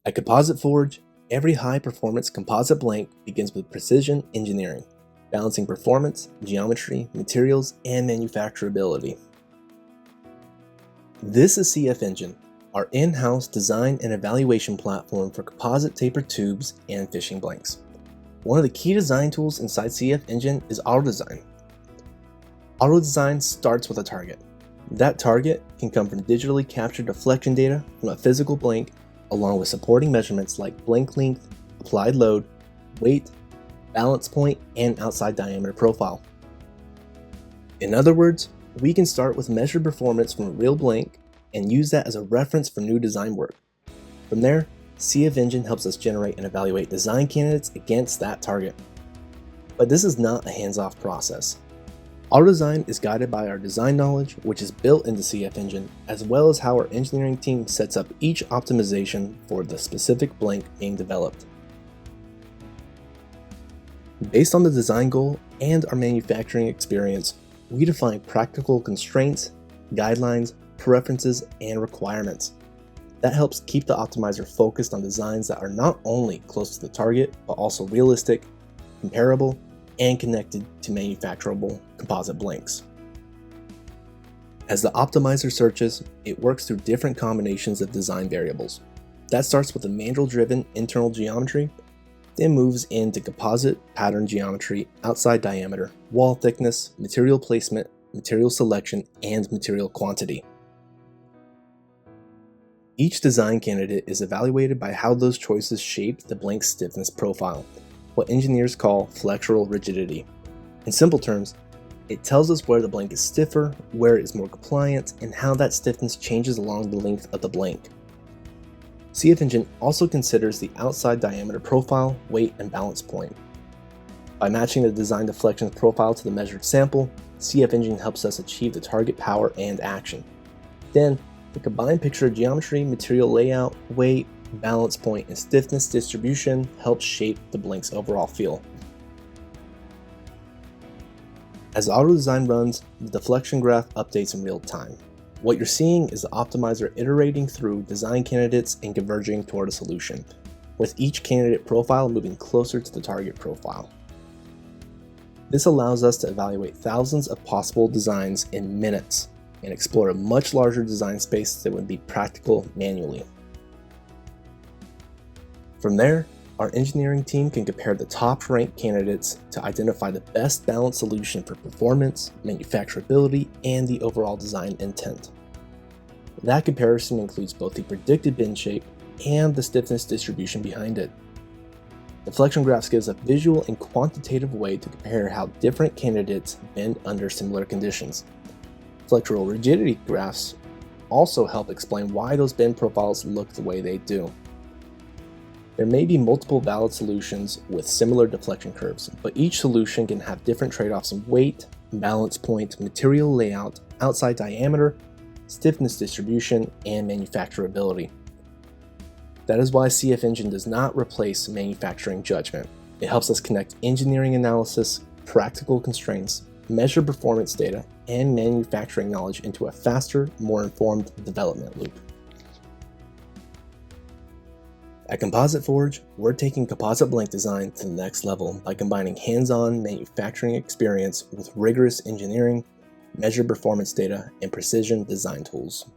At Composite Forge, every high-performance composite blank begins with precision engineering, balancing performance, geometry, materials, and manufacturability. This is CF Engine, our in-house design and evaluation platform for composite tapered tubes and fishing blanks. One of the key design tools inside CF Engine is auto-design. Auto-design starts with a target. That target can come from digitally captured deflection data from a physical blank, along with supporting measurements like blank length, applied load, weight, balance point, and outside diameter profile. In other words, we can start with measured performance from a real blank and use that as a reference for new design work. From there, CF Engine helps us generate and evaluate design candidates against that target. But this is not a hands-off process. Auto-design is guided by our design knowledge, which is built into CF Engine, as well as how our engineering team sets up each optimization for the specific blank being developed. Based on the design goal and our manufacturing experience, we define practical constraints, guidelines, preferences, and requirements. That helps keep the optimizer focused on designs that are not only close to the target, but also realistic, comparable, and connected to manufacturable composite blanks. As the optimizer searches, it works through different combinations of design variables. That starts with a mandrel-driven internal geometry, then moves into composite pattern geometry, outside diameter, wall thickness, material placement, material selection, and material quantity. Each design candidate is evaluated by how those choices shape the blank's stiffness profile, what engineers call flexural rigidity. In simple terms, it tells us where the blank is stiffer, where it is more compliant, and how that stiffness changes along the length of the blank. CF Engine also considers the outside diameter profile, weight, and balance point. By matching the design deflection profile to the measured sample, CF Engine helps us achieve the target power and action. Then, the combined picture of geometry, material layout, weight, balance point, and stiffness distribution helps shape the blank's overall feel. As auto-design runs, the deflection graph updates in real time. What you're seeing is the optimizer iterating through design candidates and converging toward a solution, with each candidate profile moving closer to the target profile. This allows us to evaluate thousands of possible designs in minutes and explore a much larger design space that would be practical manually. From there, our engineering team can compare the top-ranked candidates to identify the best balanced solution for performance, manufacturability, and the overall design intent. That comparison includes both the predicted bend shape and the stiffness distribution behind it. Deflection graphs gives a visual and quantitative way to compare how different candidates bend under similar conditions. Flexural rigidity graphs also help explain why those bend profiles look the way they do. There may be multiple valid solutions with similar deflection curves, but each solution can have different trade-offs in weight, balance point, material layout, outside diameter, stiffness distribution, and manufacturability. That is why CF Engine does not replace manufacturing judgment. It helps us connect engineering analysis, practical constraints, measured performance data, and manufacturing knowledge into a faster, more informed development loop. At Composite Forge, we're taking composite blank design to the next level by combining hands-on manufacturing experience with rigorous engineering, measured performance data, and precision design tools.